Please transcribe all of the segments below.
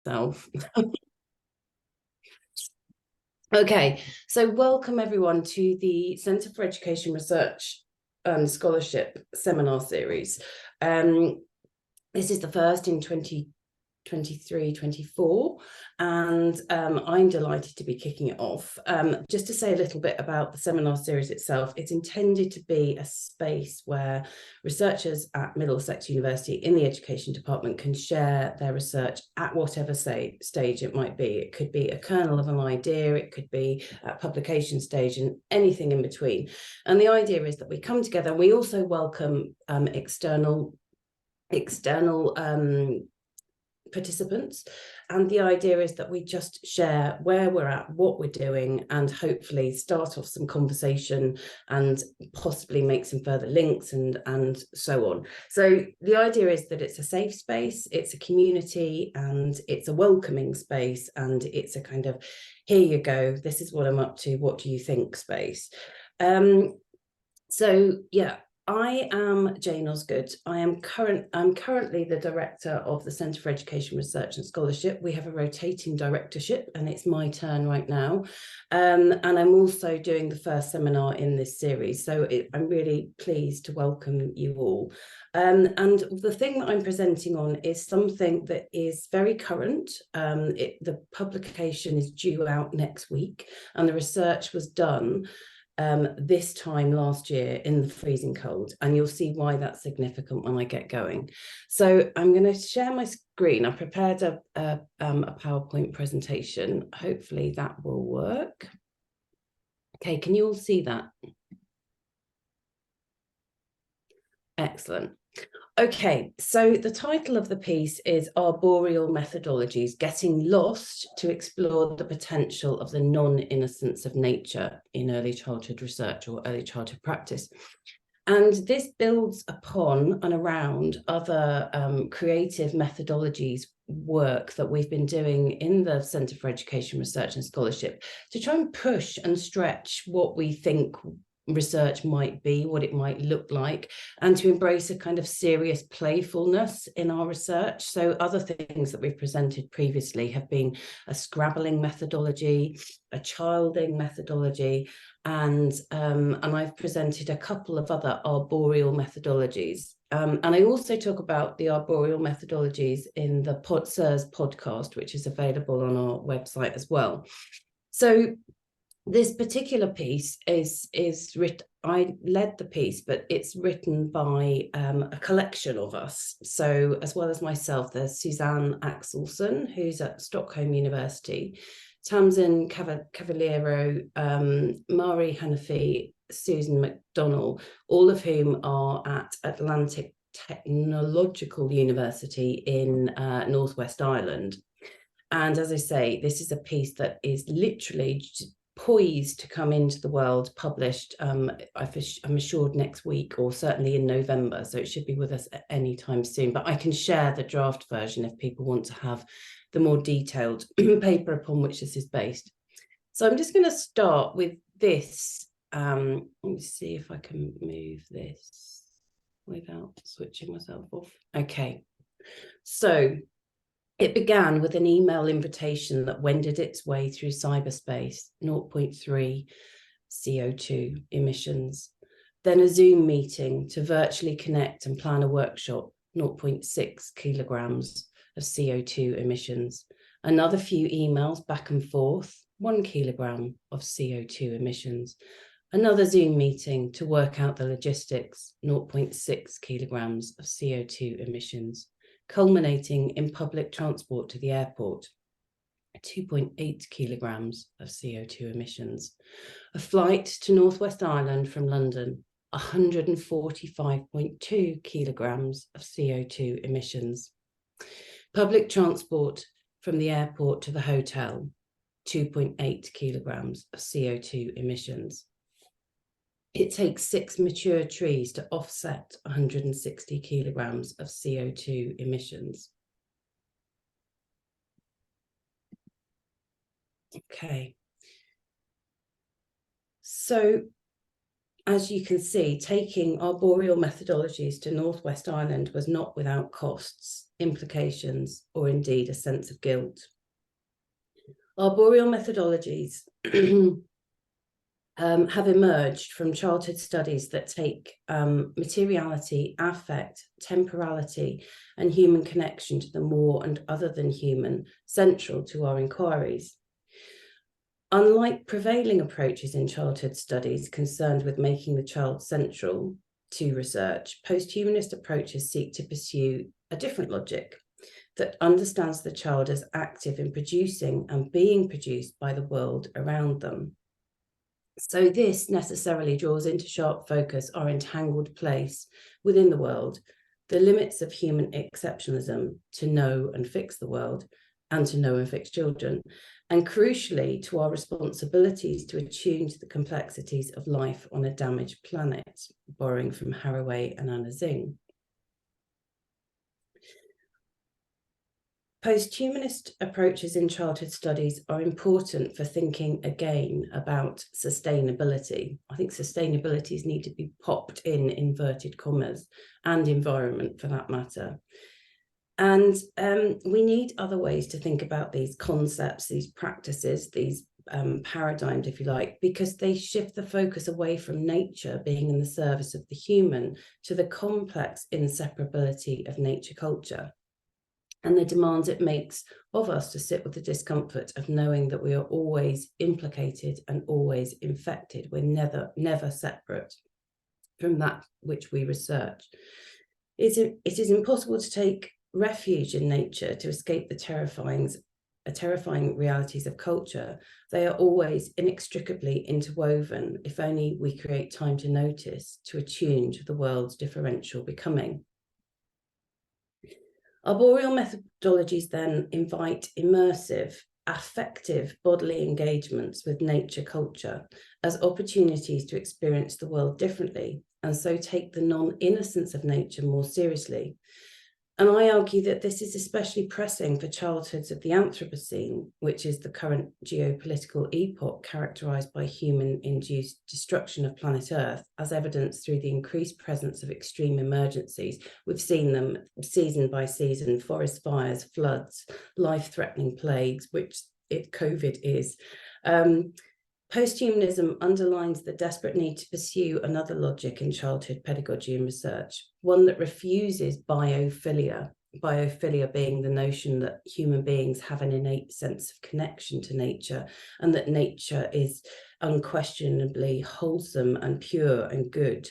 Self. Okay, so welcome everyone to the Centre for Education Research and Scholarship seminar series. This is the first in 2023-24, and I'm delighted to be kicking it off. Just to say a little bit about the seminar series itself, it's intended to be a space where researchers at Middlesex University in the education department can share their research at whatever stage it might be. It could be a kernel of an idea, it could be at publication stage, and anything in between. And the idea is that we come together, and we also welcome external participants, and the idea is that we just share where we're at, what we're doing, and hopefully start off some conversation and possibly make some further links and so on. So the idea is that it's a safe space, it's a community, and it's a welcoming space, and it's a kind of, here you go, this is what I'm up to, what do you think space. So yeah, I am Jane Osgood. I'm currently the director of the Centre for Education Research and Scholarship. We have a rotating directorship, and it's my turn right now. And I'm also doing the first seminar in this series. So I'm really pleased to welcome you all. And the thing that I'm presenting on is something that is very current. The publication is due out next week, and the research was done this time last year in the freezing cold, and you'll see why that's significant when I get going. So I'm going to share my screen. I've prepared a PowerPoint presentation. Hopefully that will work. Okay, can you all see that? Excellent. Okay, so the title of the piece is Arboreal Methodologies, Getting Lost to Explore the Potential of the Non-Innocence of Nature in Early Childhood Research or Early Childhood Practice. And this builds upon and around other creative methodologies work that we've been doing in the Centre for Education Research and Scholarship to try and push and stretch what we think research might be, what it might look like, and to embrace a kind of serious playfulness in our research. So other things that we've presented previously have been a scrabbling methodology, a childing methodology, and I've presented a couple of other arboreal methodologies. And I also talk about the arboreal methodologies in the CERS podcast, which is available on our website as well. So this particular piece is written, I led the piece, but it's written by a collection of us. So as well as myself, there's Suzanne Axelsson, who's at Stockholm University, Tamsin Cavaliero, Mari Hanafi, Susan McDonnell, all of whom are at Atlantic Technological University in Northwest Ireland. And as I say, this is a piece that is literally poised to come into the world, published, I'm assured next week, or certainly in November, so it should be with us at any time soon. But I can share the draft version if people want to have the more detailed paper upon which this is based. So I'm just going to start with this. Let me see if I can move this without switching myself off. Okay, so it began with an email invitation that wended its way through cyberspace, 0.3 CO2 emissions. Then a Zoom meeting to virtually connect and plan a workshop, 0.6 kilograms of CO2 emissions. Another few emails back and forth, 1 kilogram of CO2 emissions. Another Zoom meeting to work out the logistics, 0.6 kilograms of CO2 emissions, culminating in public transport to the airport, 2.8 kilograms of CO2 emissions. A flight to Northwest Ireland from London, 145.2 kilograms of CO2 emissions. Public transport from the airport to the hotel, 2.8 kilograms of CO2 emissions. It takes 6 mature trees to offset 160 kilograms of CO2 emissions. Okay. So as you can see, taking arboreal methodologies to Northwest Ireland was not without costs, implications, or indeed a sense of guilt. Arboreal methodologies have emerged from childhood studies that take materiality, affect, temporality, and human connection to the more and other than human central to our inquiries. Unlike prevailing approaches in childhood studies concerned with making the child central to research, post-humanist approaches seek to pursue a different logic that understands the child as active in producing and being produced by the world around them. So this necessarily draws into sharp focus our entangled place within the world, the limits of human exceptionalism to know and fix the world, and to know and fix children, and crucially to our responsibilities to attune to the complexities of life on a damaged planet, borrowing from Haraway and Anna Zing. Post-humanist approaches in childhood studies are important for thinking again about sustainability. I think sustainabilities need to be popped in inverted commas, and environment for that matter. And we need other ways to think about these concepts, these practices, these paradigms, if you like, because they shift the focus away from nature being in the service of the human to the complex inseparability of nature culture and the demands it makes of us to sit with the discomfort of knowing that we are always implicated and always infected. We're never separate from that which we research. It is impossible to take refuge in nature to escape the terrifying realities of culture. They are always inextricably interwoven, if only we create time to notice, to attune to the world's differential becoming. Arboreal methodologies then invite immersive, affective bodily engagements with nature culture as opportunities to experience the world differently, and so take the non-innocence of nature more seriously. And I argue that this is especially pressing for childhoods of the Anthropocene, which is the current geopolitical epoch characterized by human-induced destruction of planet Earth, as evidenced through the increased presence of extreme emergencies. We've seen them season by season: forest fires, floods, life-threatening plagues, which COVID is. Posthumanism underlines the desperate need to pursue another logic in childhood pedagogy and research, one that refuses biophilia being the notion that human beings have an innate sense of connection to nature and that nature is unquestionably wholesome and pure and good,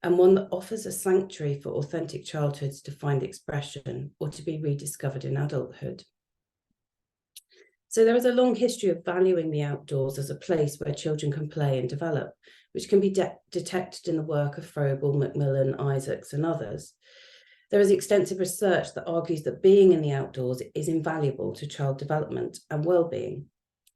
and one that offers a sanctuary for authentic childhoods to find expression or to be rediscovered in adulthood. So there is a long history of valuing the outdoors as a place where children can play and develop, which can be detected in the work of Froebel, Macmillan, Isaacs, and others. There is extensive research that argues that being in the outdoors is invaluable to child development and well-being.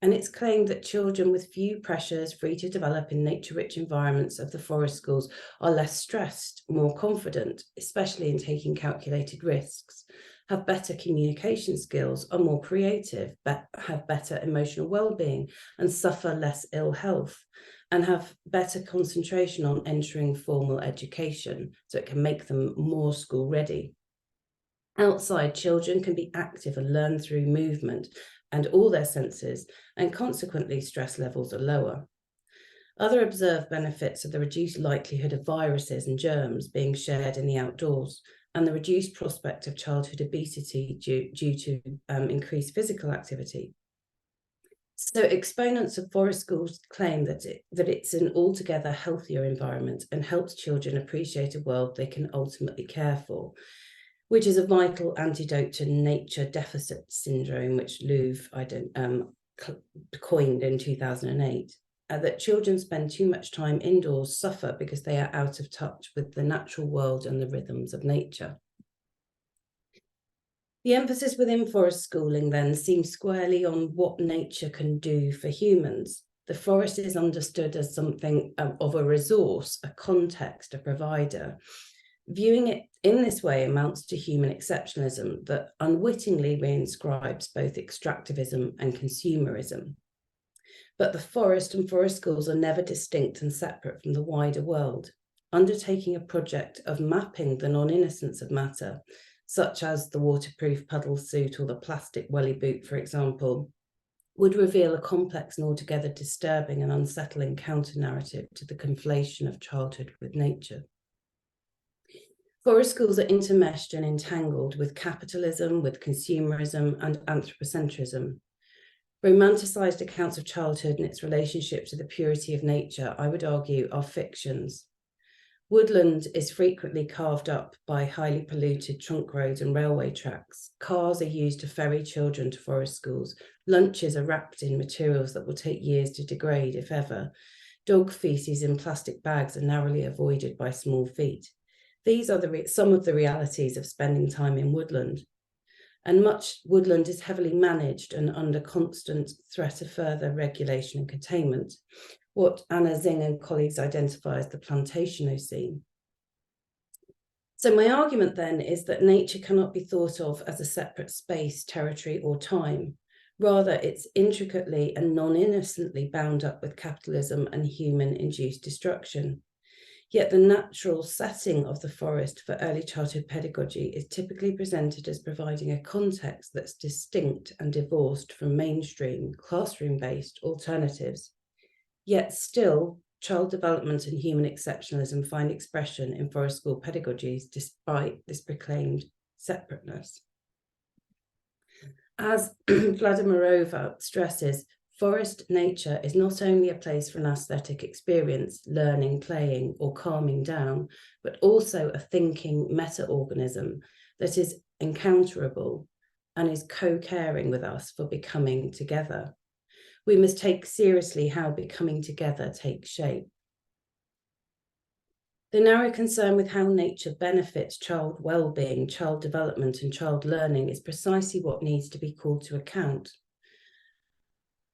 And it's claimed that children with few pressures, free to develop in nature-rich environments of the forest schools, are less stressed, more confident, especially in taking calculated risks, have better communication skills, are more creative, have better emotional well-being, and suffer less ill health, and have better concentration on entering formal education, so it can make them more school ready. Outside, children can be active and learn through movement and all their senses, and consequently stress levels are lower. Other observed benefits are the reduced likelihood of viruses and germs being shared in the outdoors, and the reduced prospect of childhood obesity due to increased physical activity. So exponents of forest schools claim that it's an altogether healthier environment and helps children appreciate a world they can ultimately care for, which is a vital antidote to nature deficit syndrome, which Louvre coined in 2008. That children spend too much time indoors suffer because they are out of touch with the natural world and the rhythms of nature. The emphasis within forest schooling then seems squarely on what nature can do for humans. The forest is understood as something of a resource, a context, a provider. Viewing it in this way amounts to human exceptionalism that unwittingly reinscribes both extractivism and consumerism. But the forest and forest schools are never distinct and separate from the wider world. Undertaking a project of mapping the non-innocence of matter, such as the waterproof puddle suit or the plastic welly boot, for example, would reveal a complex and altogether disturbing and unsettling counter-narrative to the conflation of childhood with nature. Forest schools are intermeshed and entangled with capitalism, with consumerism and anthropocentrism. Romanticized accounts of childhood and its relationship to the purity of nature, I would argue, are fictions. Woodland is frequently carved up by highly polluted trunk roads and railway tracks. Cars are used to ferry children to forest schools. Lunches are wrapped in materials that will take years to degrade, if ever. Dog feces in plastic bags are narrowly avoided by small feet. These are some of the realities of spending time in woodland. And much woodland is heavily managed and under constant threat of further regulation and containment, what Anna Zing and colleagues identify as the plantationocene. So my argument then is that nature cannot be thought of as a separate space, territory, or time. Rather, it's intricately and non-innocently bound up with capitalism and human-induced destruction. Yet the natural setting of the forest for early childhood pedagogy is typically presented as providing a context that's distinct and divorced from mainstream, classroom-based alternatives. Yet still, child development and human exceptionalism find expression in forest school pedagogies despite this proclaimed separateness. As Vladimirova stresses, forest nature is not only a place for an aesthetic experience, learning, playing, or calming down, but also a thinking meta-organism that is encounterable and is co-caring with us for becoming together. We must take seriously how becoming together takes shape. The narrow concern with how nature benefits child well-being, child development, and child learning is precisely what needs to be called to account.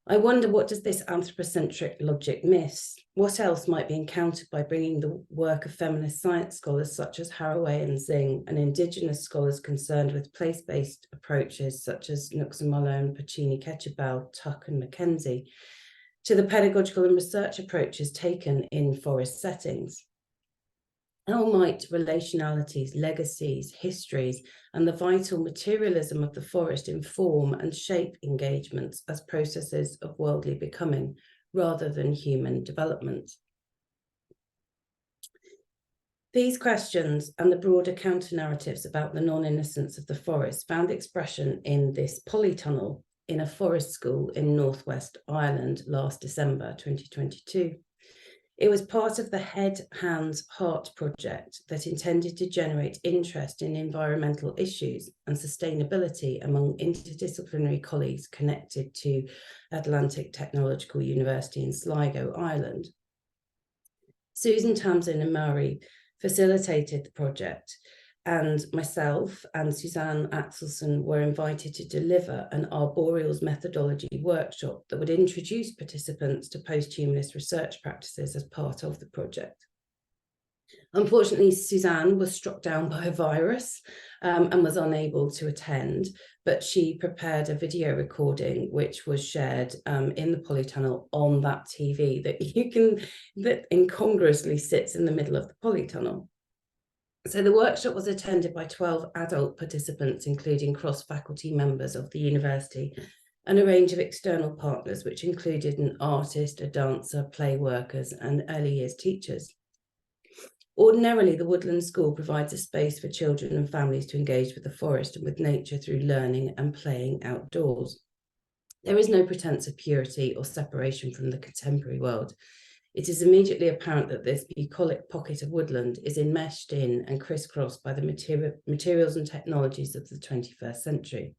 I wonder, what does this anthropocentric logic miss? What else might be encountered by bringing the work of feminist science scholars such as Haraway and Zing, and Indigenous scholars concerned with place-based approaches such as Nuxamalo, Pacini, Ketchebal, Tuck and Mackenzie, to the pedagogical and research approaches taken in forest settings? How might relationalities, legacies, histories, and the vital materialism of the forest inform and shape engagements as processes of worldly becoming rather than human development? These questions and the broader counter-narratives about the non-innocence of the forest found expression in this polytunnel in a forest school in Northwest Ireland last December 2022. It was part of the Head, Hands, Heart project that intended to generate interest in environmental issues and sustainability among interdisciplinary colleagues connected to Atlantic Technological University in Sligo, Ireland. Susan Tamsin and Murray facilitated the project, and myself and Suzanne Axelson were invited to deliver an arboreals methodology workshop that would introduce participants to post-humanist research practices as part of the project. Unfortunately, Suzanne was struck down by a virus and was unable to attend, but she prepared a video recording which was shared in the polytunnel on that TV that incongruously sits in the middle of the polytunnel. So the workshop was attended by 12 adult participants, including cross-faculty members of the university and a range of external partners, which included an artist, a dancer, play workers, and early years teachers. Ordinarily, the Woodland School provides a space for children and families to engage with the forest and with nature through learning and playing outdoors. There is no pretense of purity or separation from the contemporary world. It is immediately apparent that this bucolic pocket of woodland is enmeshed in and crisscrossed by the materials and technologies of the 21st century.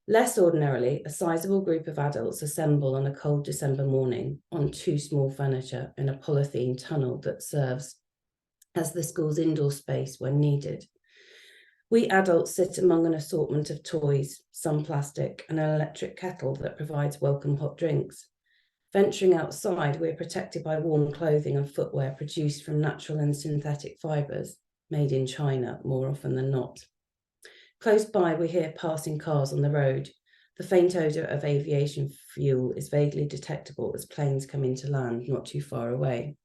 Less ordinarily, a sizable group of adults assemble on a cold December morning on two small furniture in a polythene tunnel that serves as the school's indoor space when needed. We adults sit among an assortment of toys, some plastic, and an electric kettle that provides welcome hot drinks. Venturing outside, we're protected by warm clothing and footwear produced from natural and synthetic fibres, made in China more often than not. Close by, we hear passing cars on the road. The faint odour of aviation fuel is vaguely detectable as planes come into land not too far away.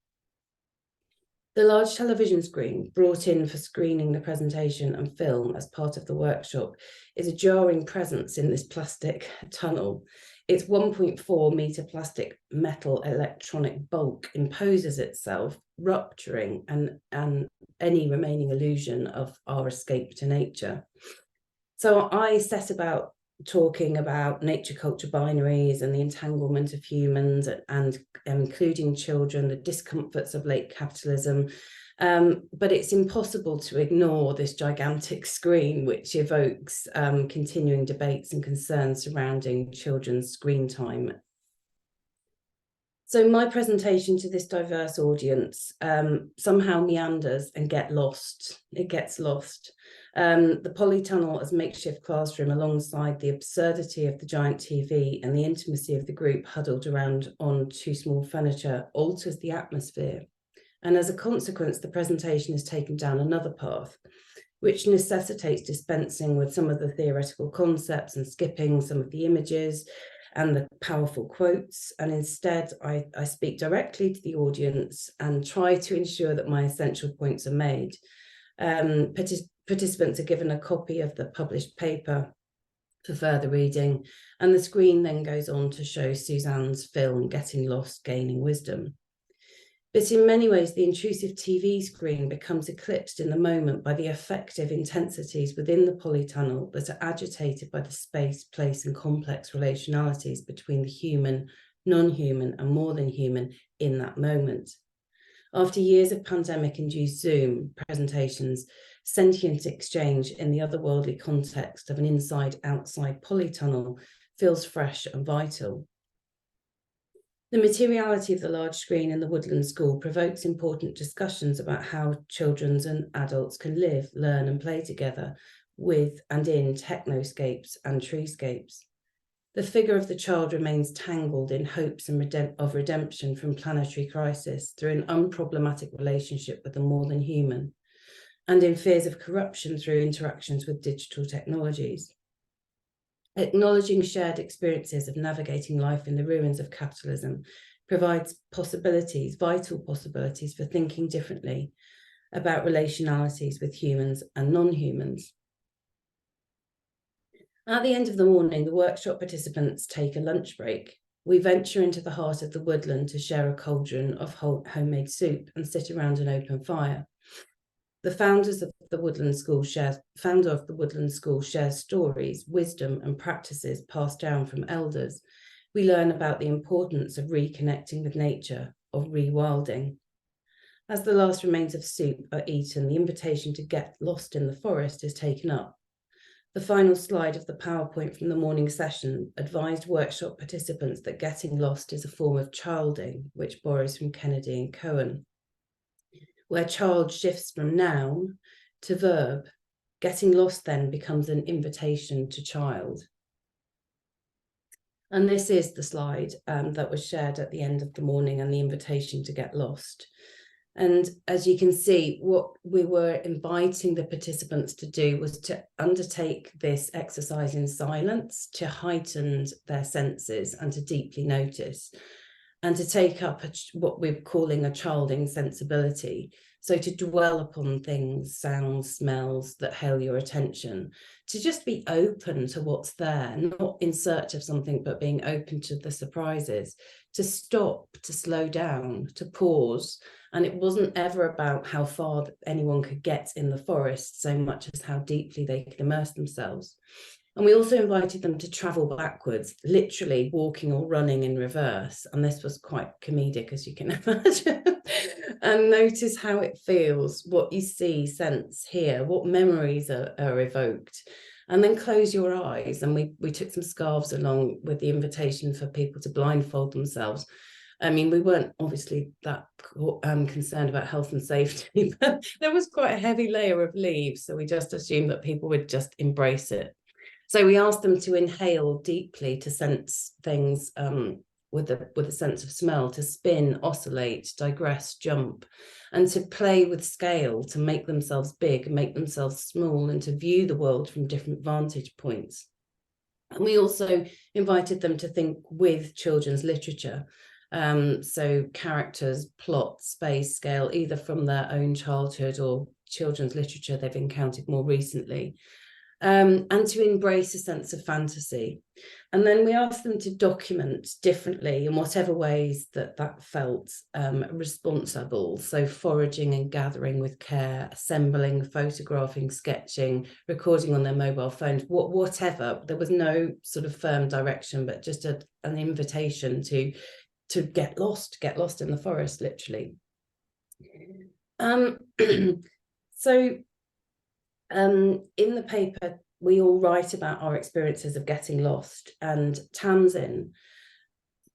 The large television screen brought in for screening the presentation and film as part of the workshop is a jarring presence in this plastic tunnel. Its 1.4 metre plastic metal electronic bulk imposes itself, rupturing and any remaining illusion of our escape to nature. So I set about talking about nature culture binaries and the entanglement of humans and including children, the discomforts of late capitalism. But it's impossible to ignore this gigantic screen, which evokes continuing debates and concerns surrounding children's screen time. So my presentation to this diverse audience somehow meanders and gets lost. It gets lost. The polytunnel as makeshift classroom, alongside the absurdity of the giant TV and the intimacy of the group huddled around on too small furniture, alters the atmosphere. And as a consequence, the presentation is taken down another path, which necessitates dispensing with some of the theoretical concepts and skipping some of the images and the powerful quotes. And instead, I speak directly to the audience and try to ensure that my essential points are made. Participants are given a copy of the published paper for further reading, and the screen then goes on to show Suzanne's film, Getting Lost, Gaining Wisdom. But in many ways, the intrusive TV screen becomes eclipsed in the moment by the affective intensities within the polytunnel that are agitated by the space, place, and complex relationalities between the human, non-human, and more than human in that moment. After years of pandemic-induced Zoom presentations, sentient exchange in the otherworldly context of an inside-outside polytunnel feels fresh and vital. The materiality of the large screen in the Woodland School provokes important discussions about how children and adults can live, learn, and play together with and in technoscapes and treescapes. The figure of the child remains tangled in hopes of redemption from planetary crisis through an unproblematic relationship with the more than human, and in fears of corruption through interactions with digital technologies. Acknowledging shared experiences of navigating life in the ruins of capitalism provides possibilities, vital possibilities for thinking differently about relationalities with humans and non-humans. At the end of the morning, the workshop participants take a lunch break. We venture into the heart of the woodland to share a cauldron of homemade soup and sit around an open fire. The founder of the Woodland School shares stories, wisdom, and practices passed down from elders. We learn about the importance of reconnecting with nature, of rewilding. As the last remains of soup are eaten, the invitation to get lost in the forest is taken up. The final slide of the PowerPoint from the morning session advised workshop participants that getting lost is a form of childing, which borrows from Kennedy and Cohen, where child shifts from noun to verb. Getting lost then becomes an invitation to child. And this is the slide that was shared at the end of the morning, and the invitation to get lost. And as you can see, what we were inviting the participants to do was to undertake this exercise in silence, to heighten their senses and to deeply notice, and to take up what we're calling a childing sensibility. So to dwell upon things, sounds, smells that hail your attention, to just be open to what's there, not in search of something, but being open to the surprises, to stop, to slow down, to pause. And it wasn't ever about how far anyone could get in the forest so much as how deeply they could immerse themselves. And we also invited them to travel backwards, literally walking or running in reverse. And this was quite comedic, as you can imagine. And notice how it feels, what you see, sense, hear, what memories are evoked. And then close your eyes. And we took some scarves along with the invitation for people to blindfold themselves. I mean, we weren't obviously that concerned about health and safety, but there was quite a heavy layer of leaves. So we just assumed that people would just embrace it. So we asked them to inhale deeply, to sense things with a sense of smell, to spin, oscillate, digress, jump, and to play with scale, to make themselves big, make themselves small, and to view the world from different vantage points. And we also invited them to think with children's literature. So characters, plot, space, scale, either from their own childhood or children's literature they've encountered more recently, and to embrace a sense of fantasy. And then we asked them to document differently in whatever ways that felt responsible. So foraging and gathering with care, assembling, photographing, sketching, recording on their mobile phones, whatever. There was no sort of firm direction, but just an invitation to get lost in the forest, literally. So in the paper, we all write about our experiences of getting lost, and Tamsin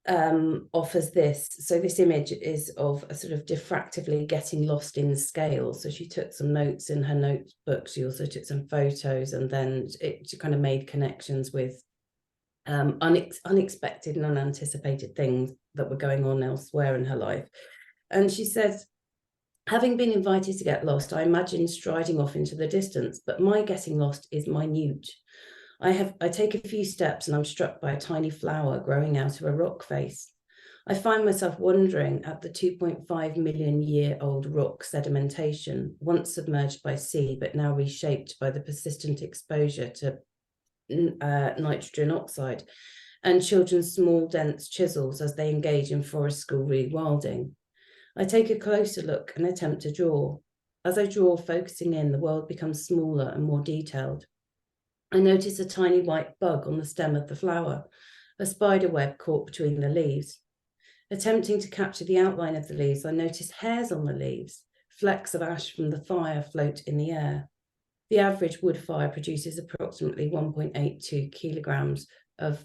offers this. So this image is of a sort of diffractively getting lost in scale. So she took some notes in her notebook. She also took some photos, and then she kind of made connections with unexpected and unanticipated things that were going on elsewhere in her life. And she said, having been invited to get lost, I imagine striding off into the distance, but my getting lost is minute. I take a few steps and I'm struck by a tiny flower growing out of a rock face. I find myself wondering at the 2.5 million year old rock sedimentation, once submerged by sea, but now reshaped by the persistent exposure to nitrogen oxide, and children's small, dense chisels as they engage in forest school rewilding. I take a closer look and attempt to draw. As I draw, focusing in, the world becomes smaller and more detailed. I notice a tiny white bug on the stem of the flower, a spider web caught between the leaves. Attempting to capture the outline of the leaves, I notice hairs on the leaves. Flecks of ash from the fire float in the air. The average wood fire produces approximately 1.82 kilograms of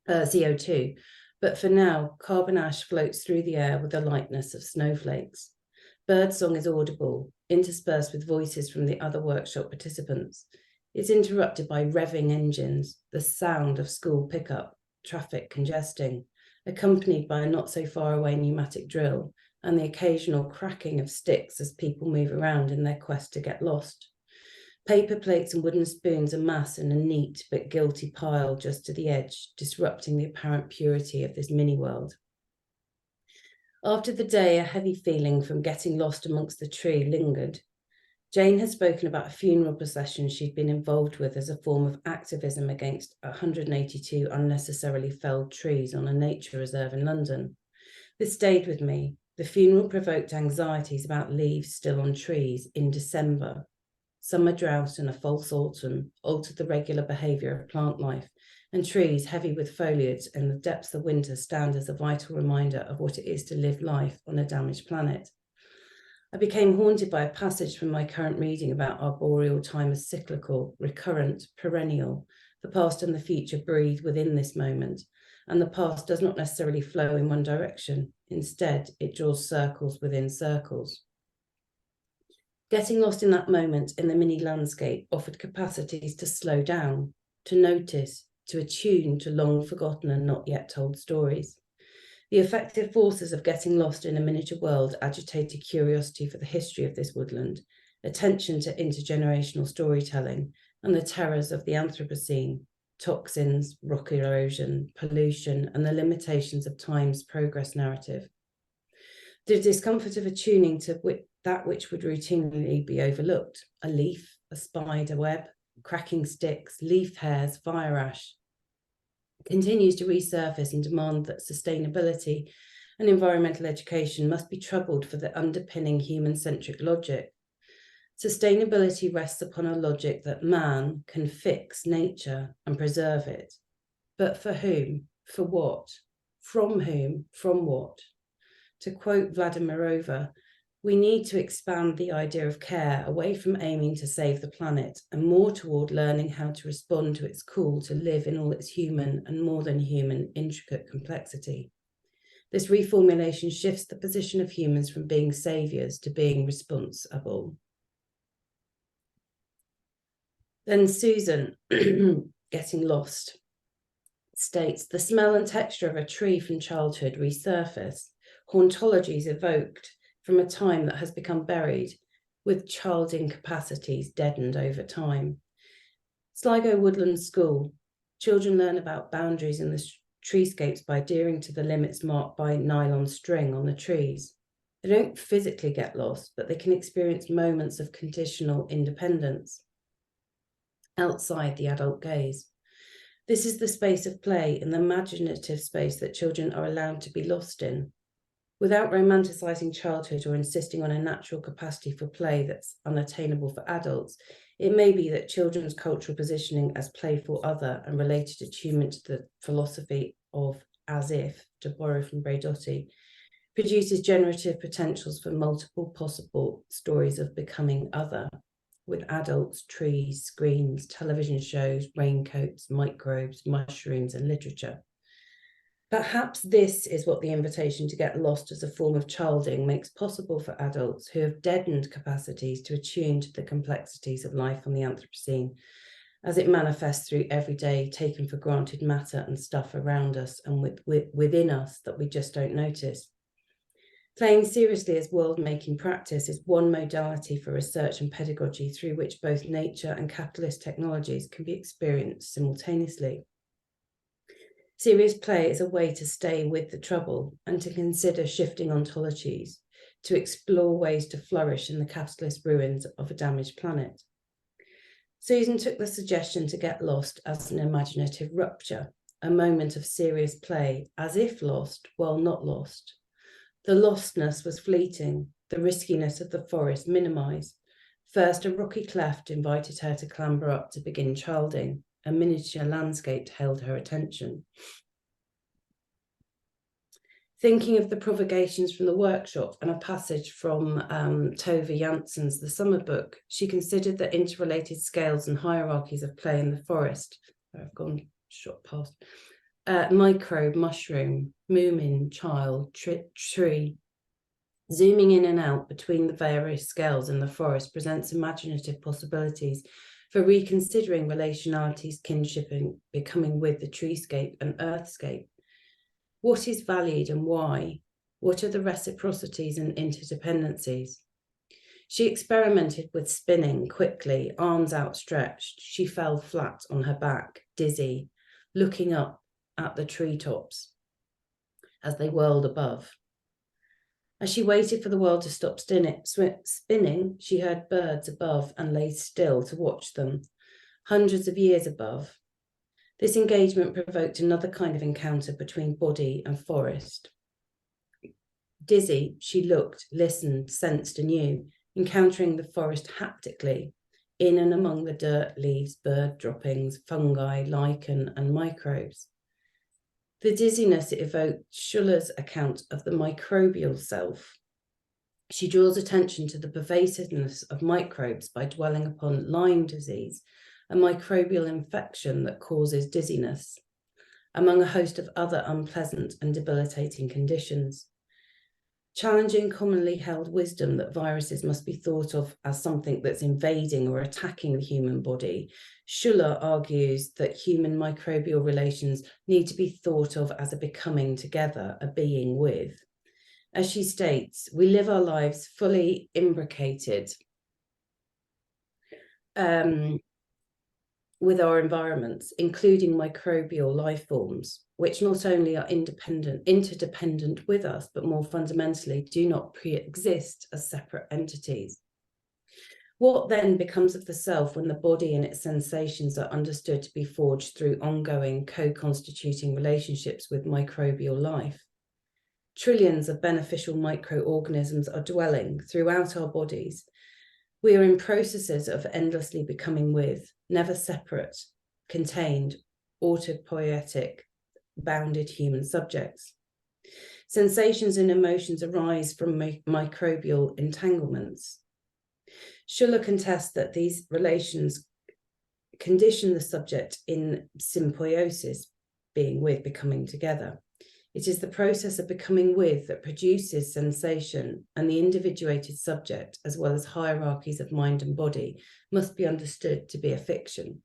CO2. But for now, carbon ash floats through the air with the lightness of snowflakes. Birdsong is audible, interspersed with voices from the other workshop participants. It's interrupted by revving engines, the sound of school pickup, traffic congesting, accompanied by a not so far away pneumatic drill, and the occasional cracking of sticks as people move around in their quest to get lost. Paper plates and wooden spoons amass in a neat but guilty pile just to the edge, disrupting the apparent purity of this mini-world. After the day, a heavy feeling from getting lost amongst the tree lingered. Jane had spoken about a funeral procession she'd been involved with as a form of activism against 182 unnecessarily felled trees on a nature reserve in London. This stayed with me. The funeral provoked anxieties about leaves still on trees in December. Summer drought and a false autumn altered the regular behaviour of plant life, and trees heavy with foliage in the depths of winter stand as a vital reminder of what it is to live life on a damaged planet. I became haunted by a passage from my current reading about arboreal time as cyclical, recurrent, perennial. The past and the future breathe within this moment, and the past does not necessarily flow in one direction. Instead, it draws circles within circles. Getting lost in that moment in the mini landscape offered capacities to slow down, to notice, to attune to long forgotten and not yet told stories. The effective forces of getting lost in a miniature world agitated curiosity for the history of this woodland, attention to intergenerational storytelling, and the terrors of the Anthropocene, toxins, rock erosion, pollution, and the limitations of time's progress narrative. The discomfort of attuning to that which would routinely be overlooked, a leaf, a spider web, cracking sticks, leaf hairs, fire ash, continues to resurface and demand that sustainability and environmental education must be troubled for the underpinning human-centric logic. Sustainability rests upon a logic that man can fix nature and preserve it. But for whom? For what? From whom? From what? To quote Vladimirova, we need to expand the idea of care away from aiming to save the planet and more toward learning how to respond to its call to live in all its human and more than human intricate complexity. This reformulation shifts the position of humans from being saviors to being responsible. Then Susan, getting lost, states, the smell and texture of a tree from childhood resurface, hauntologies evoked from a time that has become buried, with child incapacities deadened over time. Sligo Woodland School. Children learn about boundaries in the treescapes by adhering to the limits marked by nylon string on the trees. They don't physically get lost, but they can experience moments of conditional independence outside the adult gaze. This is the space of play and the imaginative space that children are allowed to be lost in. Without romanticizing childhood or insisting on a natural capacity for play that's unattainable for adults, it may be that children's cultural positioning as playful other and related attunement to the philosophy of as if, to borrow from Braidotti, produces generative potentials for multiple possible stories of becoming other, with adults, trees, screens, television shows, raincoats, microbes, mushrooms, and literature. Perhaps this is what the invitation to get lost as a form of childing makes possible for adults who have deadened capacities to attune to the complexities of life on the Anthropocene, as it manifests through everyday taken for granted matter and stuff around us and within us that we just don't notice. Playing seriously as world-making practice is one modality for research and pedagogy through which both nature and capitalist technologies can be experienced simultaneously. Serious play is a way to stay with the trouble and to consider shifting ontologies, to explore ways to flourish in the capitalist ruins of a damaged planet. Susan took the suggestion to get lost as an imaginative rupture, a moment of serious play, as if lost while not lost. The lostness was fleeting, the riskiness of the forest minimized. First, a rocky cleft invited her to clamber up to begin childing. A miniature landscape held her attention. Thinking of the provocations from the workshop and a passage from Tove Jansson's The Summer Book, she considered the interrelated scales and hierarchies of play in the forest. I've gone shot past. Microbe, mushroom, moomin, child, tree. Zooming in and out between the various scales in the forest presents imaginative possibilities for reconsidering relationalities, kinship, and becoming with the treescape and earthscape. What is valued and why? What are the reciprocities and interdependencies? She experimented with spinning quickly, arms outstretched. She fell flat on her back, dizzy, looking up at the treetops as they whirled above. As she waited for the world to stop spinning, she heard birds above and lay still to watch them, hundreds of years above. This engagement provoked another kind of encounter between body and forest. Dizzy, she looked, listened, sensed anew, encountering the forest haptically, in and among the dirt, leaves, bird droppings, fungi, lichen, and microbes. The dizziness it evoked Schuller's account of the microbial self. She draws attention to the pervasiveness of microbes by dwelling upon Lyme disease, a microbial infection that causes dizziness, among a host of other unpleasant and debilitating conditions. Challenging commonly held wisdom that viruses must be thought of as something that's invading or attacking the human body, Schuller argues that human microbial relations need to be thought of as a becoming together, a being with. As she states, we live our lives fully imbricated with our environments, including microbial life forms, which not only are interdependent with us, but more fundamentally do not pre-exist as separate entities. What then becomes of the self when the body and its sensations are understood to be forged through ongoing co-constituting relationships with microbial life? Trillions of beneficial microorganisms are dwelling throughout our bodies. We are in processes of endlessly becoming with, never separate, contained, autopoietic, bounded human subjects. Sensations and emotions arise from microbial entanglements. Schuller contests that these relations condition the subject in symbiosis, being with, becoming together. It is the process of becoming with that produces sensation, and the individuated subject, as well as hierarchies of mind and body, must be understood to be a fiction.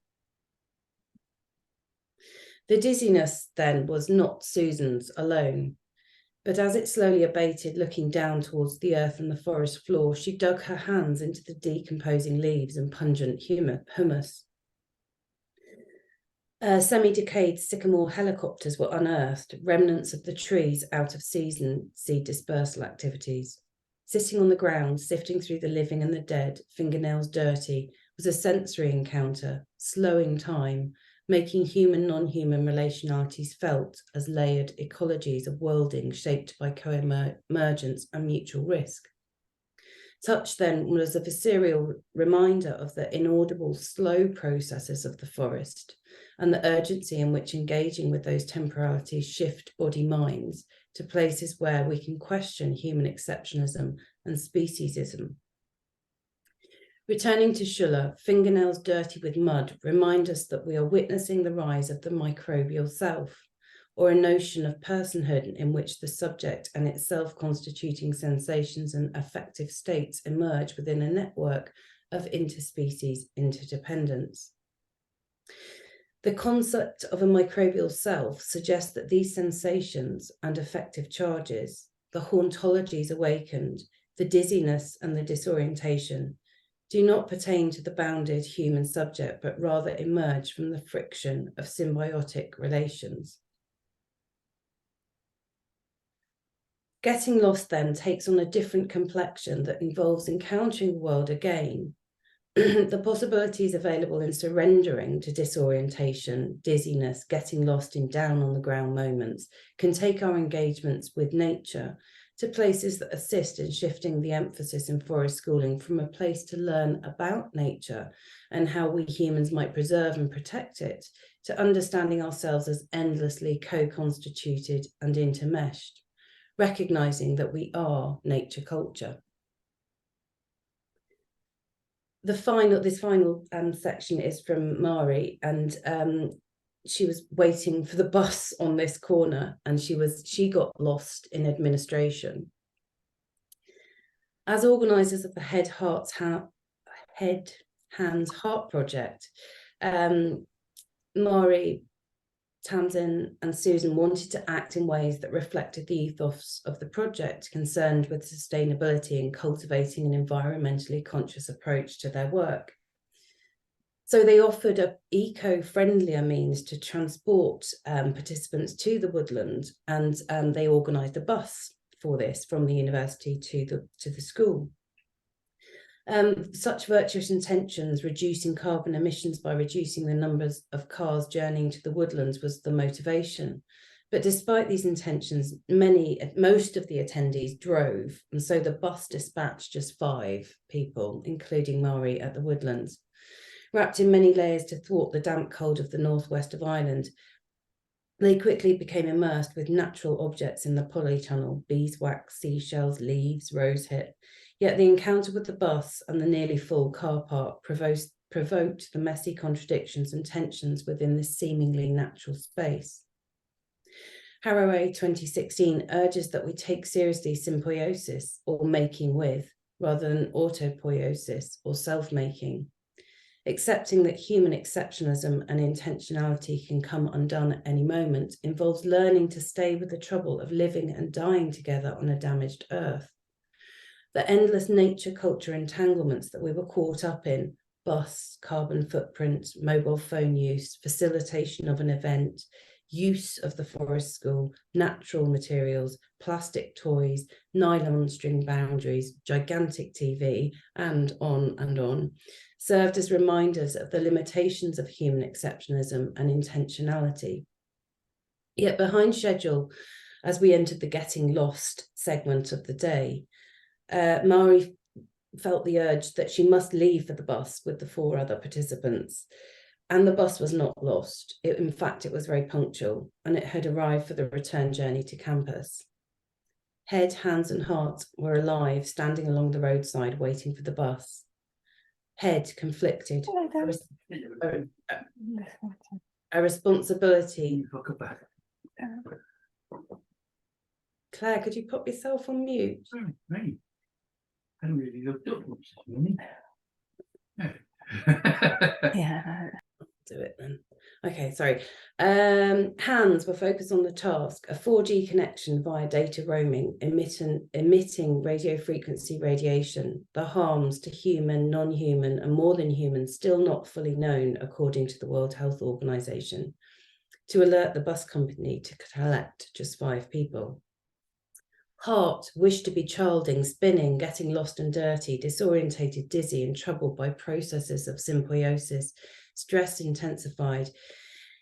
The dizziness, then, was not Susan's alone, but as it slowly abated, looking down towards the earth and the forest floor, she dug her hands into the decomposing leaves and pungent humus. Semi-decayed sycamore helicopters were unearthed, remnants of the trees out of season seed dispersal activities. Sitting on the ground, sifting through the living and the dead, fingernails dirty, was a sensory encounter, slowing time, making human non-human relationalities felt as layered ecologies of worlding shaped by co-emergence and mutual risk. Touch then was a visceral reminder of the inaudible, slow processes of the forest and the urgency in which engaging with those temporalities shift body-minds to places where we can question human exceptionalism and speciesism. Returning to Schuller, fingernails dirty with mud remind us that we are witnessing the rise of the microbial self, or a notion of personhood in which the subject and its self-constituting sensations and affective states emerge within a network of interspecies interdependence. The concept of a microbial self suggests that these sensations and affective charges, the hauntologies awakened, the dizziness and the disorientation, do not pertain to the bounded human subject, but rather emerge from the friction of symbiotic relations. Getting lost then takes on a different complexion that involves encountering the world again. The possibilities available in surrendering to disorientation, dizziness, getting lost in down on the ground moments can take our engagements with nature to places that assist in shifting the emphasis in forest schooling from a place to learn about nature and how we humans might preserve and protect it, to understanding ourselves as endlessly co-constituted and intermeshed, recognizing that we are nature culture. This final section is from Mari, and she was waiting for the bus on this corner, and she got lost in administration. As organisers of the Head Hands Heart project, Mari, Tamsin and Susan wanted to act in ways that reflected the ethos of the project, concerned with sustainability and cultivating an environmentally conscious approach to their work. So they offered an eco-friendlier means to transport participants to the woodland, and they organised a bus for this from the university to the school. Such virtuous intentions, reducing carbon emissions by reducing the numbers of cars journeying to the woodlands, was the motivation. But despite these intentions, most of the attendees drove, and so the bus dispatched just 5 people, including Mari, at the woodlands. Wrapped in many layers to thwart the damp cold of the northwest of Ireland, they quickly became immersed with natural objects in the polytunnel: beeswax, seashells, leaves, rosehip. Yet the encounter with the bus and the nearly full car park provoked the messy contradictions and tensions within this seemingly natural space. Haraway 2016 urges that we take seriously symbiosis, or making with, rather than autopoiesis, or self-making. Accepting that human exceptionalism and intentionality can come undone at any moment involves learning to stay with the trouble of living and dying together on a damaged earth. The endless nature culture entanglements that we were caught up in, bus, carbon footprint, mobile phone use, facilitation of an event, use of the forest school, natural materials, plastic toys, nylon string boundaries, gigantic TV, and on, served as reminders of the limitations of human exceptionalism and intentionality. Yet behind schedule, as we entered the getting lost segment of the day, Mari felt the urge that she must leave for the bus with the 4 other participants. And the bus was not lost. In fact, it was very punctual, and it had arrived for the return journey to campus. Head, hands and heart were alive, standing along the roadside waiting for the bus. Head conflicted. A responsibility. Claire, could you pop yourself on mute? Sorry, me. I haven't really looked up much this morning. No. Yeah. Do it then. Okay, sorry. Hands were focused on the task, a 4G connection via data roaming, emitting radio frequency radiation, the harms to human, non-human, and more than human still not fully known according to the World Health Organization, to alert the bus company to collect just 5 people. Heart wished to be childing, spinning, getting lost and dirty, disorientated, dizzy, and troubled by processes of symbiosis, stress intensified.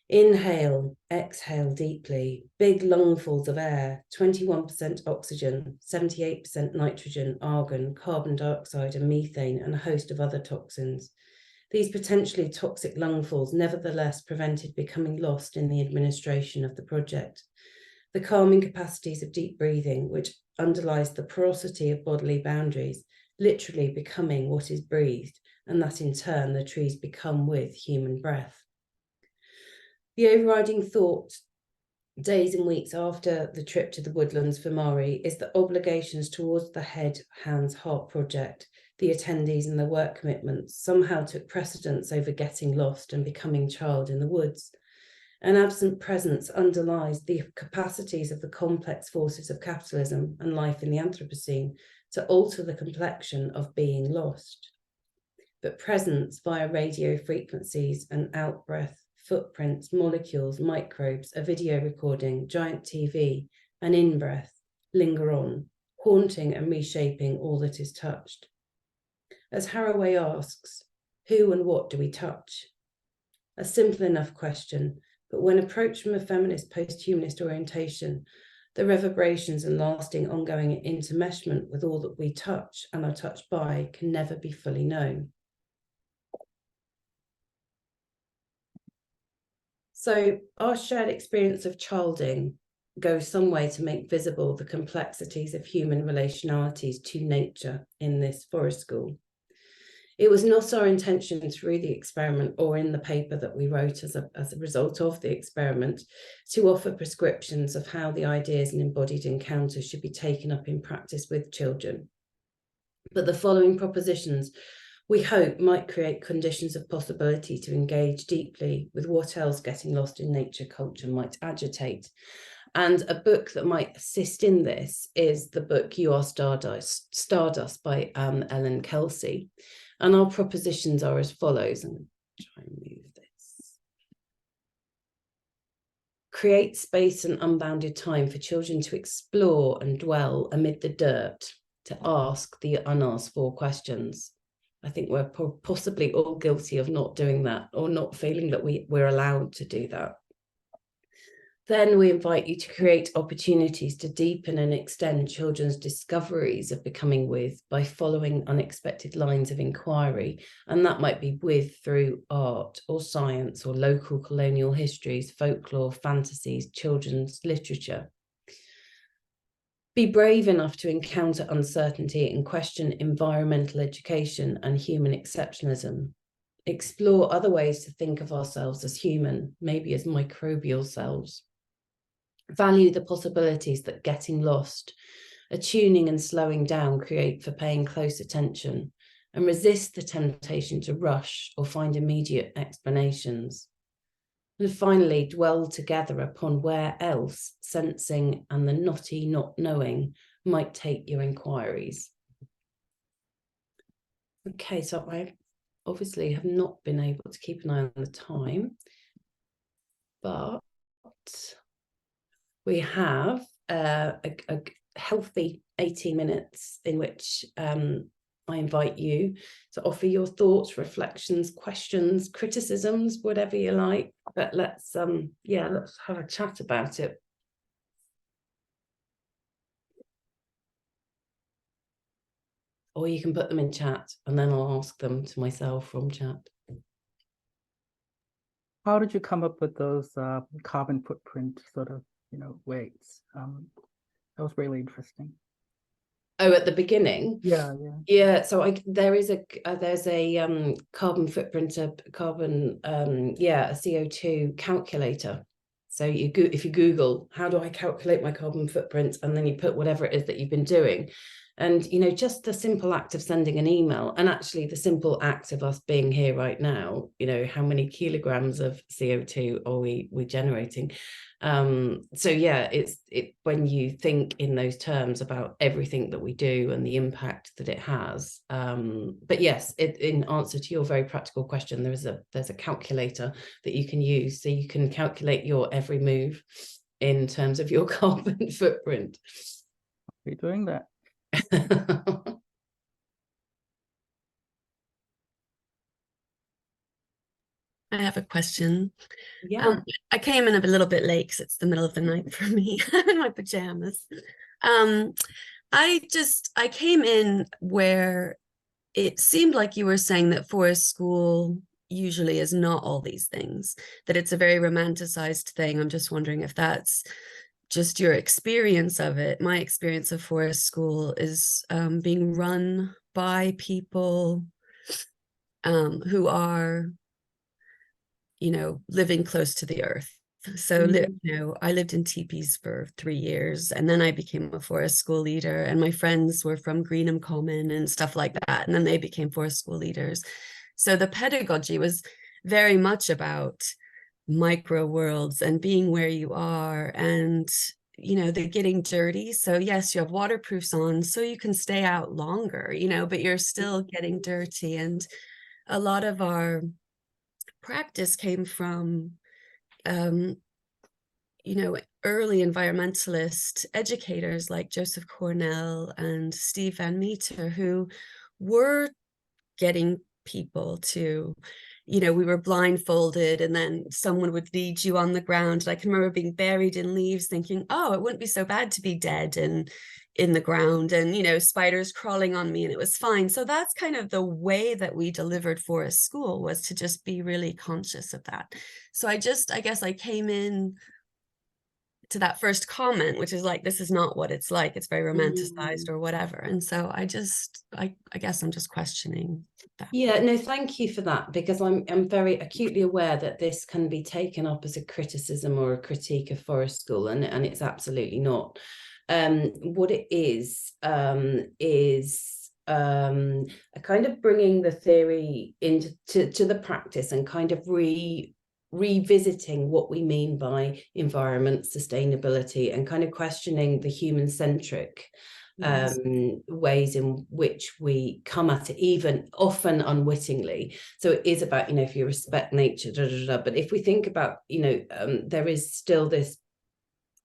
Inhale, exhale deeply, big lungfuls of air, 21% oxygen, 78% nitrogen, argon, carbon dioxide, and methane, and a host of other toxins. These potentially toxic lungfuls nevertheless prevented becoming lost in the administration of the project. The calming capacities of deep breathing, which underlies the porosity of bodily boundaries, literally becoming what is breathed, and that in turn the trees become with human breath. The overriding thought, days and weeks after the trip to the woodlands for Mari, is that obligations towards the Head, Hands, Heart project, the attendees and the work commitments somehow took precedence over getting lost and becoming child in the woods. An absent presence underlies the capacities of the complex forces of capitalism and life in the Anthropocene to alter the complexion of being lost. But presence via radio frequencies and outbreath, footprints, molecules, microbes, a video recording, giant TV, an in-breath, linger on, haunting and reshaping all that is touched. As Haraway asks, who and what do we touch? A simple enough question, but when approached from a feminist post-humanist orientation, the reverberations and lasting ongoing intermeshment with all that we touch and are touched by can never be fully known. So our shared experience of childing goes some way to make visible the complexities of human relationalities to nature in this forest school. It was not our intention through the experiment or in the paper that we wrote as a result of the experiment to offer prescriptions of how the ideas and embodied encounters should be taken up in practice with children. But the following propositions we hope might create conditions of possibility to engage deeply with what else getting lost in nature culture might agitate. And a book that might assist in this is the book You Are Stardust by Ellen Kelsey. And our propositions are as follows. I'm going to try and move this. Create space and unbounded time for children to explore and dwell amid the dirt, to ask the unasked for questions. I think we're possibly all guilty of not doing that or not feeling that we're allowed to do that. Then we invite you to create opportunities to deepen and extend children's discoveries of becoming with by following unexpected lines of inquiry. And that might be with through art or science or local colonial histories, folklore, fantasies, children's literature. Be brave enough to encounter uncertainty and question environmental education and human exceptionalism. Explore other ways to think of ourselves as human, maybe as microbial selves. Value the possibilities that getting lost, attuning and slowing down create for paying close attention, and resist the temptation to rush or find immediate explanations. And finally, dwell together upon where else sensing and the knotty not knowing might take your inquiries. Okay, so I obviously have not been able to keep an eye on the time, but we have a healthy 80 minutes in which I invite you to offer your thoughts, reflections, questions, criticisms, whatever you like. But let's have a chat about it. Or you can put them in chat and then I'll ask them to myself from chat. How did you come up with those carbon footprint sort of, weights? That was really interesting. Oh, at the beginning? Yeah. So there's a carbon footprint, a CO2 calculator. So if you Google, how do I calculate my carbon footprint? And then you put whatever it is that you've been doing. And, just the simple act of sending an email, and actually the simple act of us being here right now, how many kilograms of CO2 are we generating? So yeah, it's when you think in those terms about everything that we do and the impact that it has. But yes, in answer to your very practical question, there's a calculator that you can use, so you can calculate your every move in terms of your carbon footprint. We're doing that. I have a question. Yeah. I came in a little bit late because it's the middle of the night for me. I'm in my pajamas. I came in where it seemed like you were saying that forest school usually is not all these things, that it's a very romanticized thing. I'm just wondering if that's just your experience of it. My experience of forest school is being run by people who are, living close to the earth. So, I lived in teepees for 3 years, and then I became a forest school leader, and my friends were from Greenham Common and stuff like that. And then they became forest school leaders. So the pedagogy was very much about micro worlds and being where you are, and the getting dirty. So yes, you have waterproofs on so you can stay out longer, but you're still getting dirty. And a lot of our practice came from early environmentalist educators like Joseph Cornell and Steve Van Meter, who were getting people to, we were blindfolded and then someone would lead you on the ground. And I can remember being buried in leaves thinking, oh, it wouldn't be so bad to be dead and in the ground, and spiders crawling on me, and it was fine. So that's kind of the way that we delivered forest school, was to just be really conscious of that. So I guess I came in to that first comment, which is like, this is not what it's like, it's very romanticized or whatever. And so I guess I'm just questioning that. Yeah, no, thank you for that, because I'm very acutely aware that this can be taken up as a criticism or a critique of forest school, and it's absolutely not. What it is a kind of bringing the theory into the practice, and kind of revisiting what we mean by environment, sustainability, and kind of questioning the human-centric ways in which we come at it, even often unwittingly. So it is about, if you respect nature, but if we think about, there is still this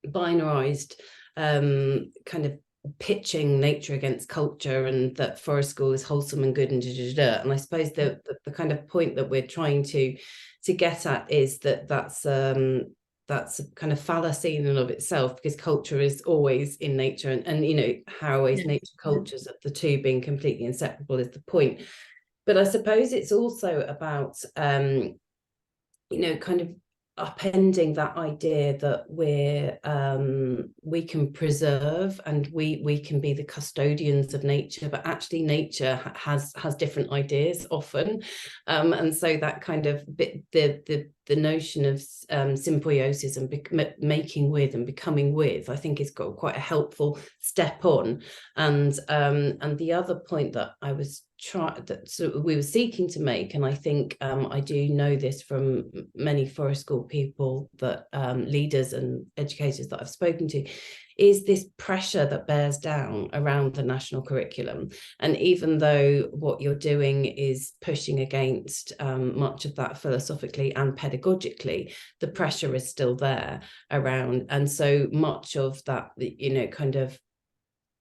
binarized kind of pitching nature against culture, and that forest school is wholesome and good, and I suppose the kind of point that we're trying to get at is that's a kind of fallacy in and of itself, because culture is always in nature, and how is nature cultures of the two being completely inseparable is the point. But I suppose it's also about kind of upending that idea that we can preserve, and we can be the custodians of nature, but actually nature has different ideas often, and so that kind of the notion of symbiosis and making with and becoming with, I think, has got quite a helpful step on. And the other point that I was we were seeking to make, and I think I do know this from many forest school people, that leaders and educators that I've spoken to, is this pressure that bears down around the national curriculum. And even though what you're doing is pushing against much of that philosophically and pedagogically, the pressure is still there around. And so much of that, kind of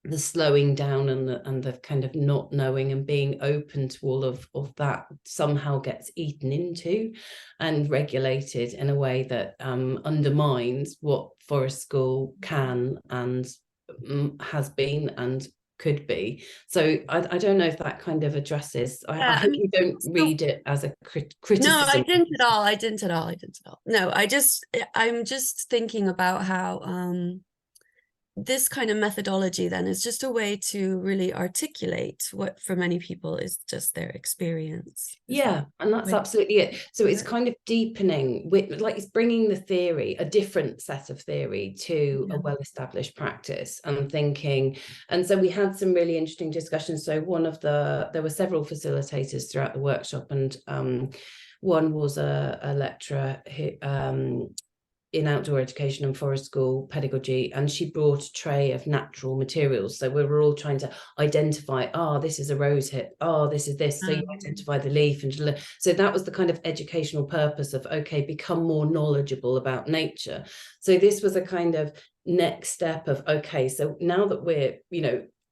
the slowing down and the kind of not knowing and being open to all of that somehow gets eaten into and regulated in a way that undermines what forest school can and has been and could be. So I don't know if that kind of addresses. I hope you don't read it as a criticism. No, I didn't at all. No, I'm just thinking about how this kind of methodology then is just a way to really articulate what for many people is just their experience. Yeah, and that's absolutely it. So it's kind of deepening with, like, it's bringing the theory, a different set of theory, to a well-established practice and thinking. And so we had some really interesting discussions. So there were several facilitators throughout the workshop, and one was a lecturer who in outdoor education and forest school pedagogy, and she brought a tray of natural materials. So we were all trying to identify, this is a rose hip, this is this. So you identify the leaf, and so that was the kind of educational purpose of, okay, become more knowledgeable about nature. So this was a kind of next step of, okay, so now that we're,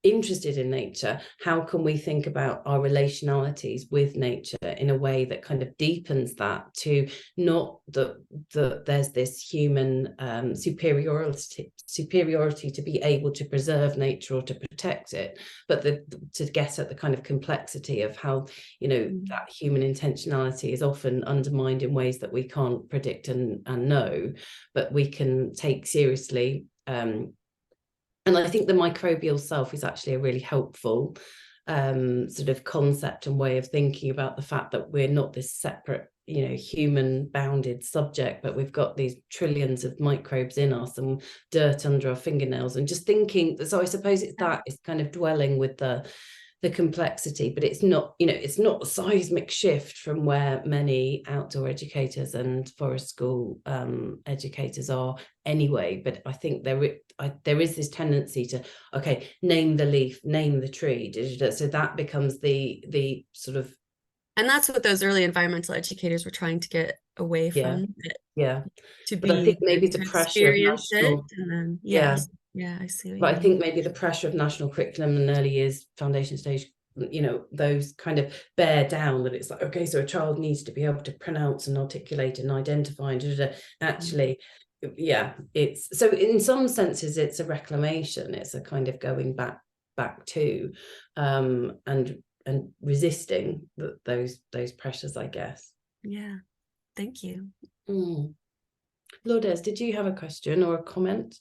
interested in nature, how can we think about our relationalities with nature in a way that kind of deepens that, to not that there's this human superiority to be able to preserve nature or to protect it, but to get at the kind of complexity of how, that human intentionality is often undermined in ways that we can't predict and know, but we can take seriously. And I think the microbial self is actually a really helpful sort of concept and way of thinking about the fact that we're not this separate, human bounded subject, but we've got these trillions of microbes in us and dirt under our fingernails, and just thinking. So I suppose it's kind of dwelling with the complexity, but it's not, it's not a seismic shift from where many outdoor educators and forest school educators are anyway. But I think there is this tendency to, okay, name the leaf, name the tree, so that becomes the sort of. And that's what those early environmental educators were trying to get away from. To but I think maybe the pressure of national, and then I see. But I think maybe the pressure of national curriculum and early years foundation stage, those kind of bear down that it's like, okay, so a child needs to be able to pronounce and articulate and identify and actually, it's, so in some senses it's a reclamation, it's a kind of going back to and resisting those pressures, I guess. Yeah, thank you. Lourdes, did you have a question or a comment?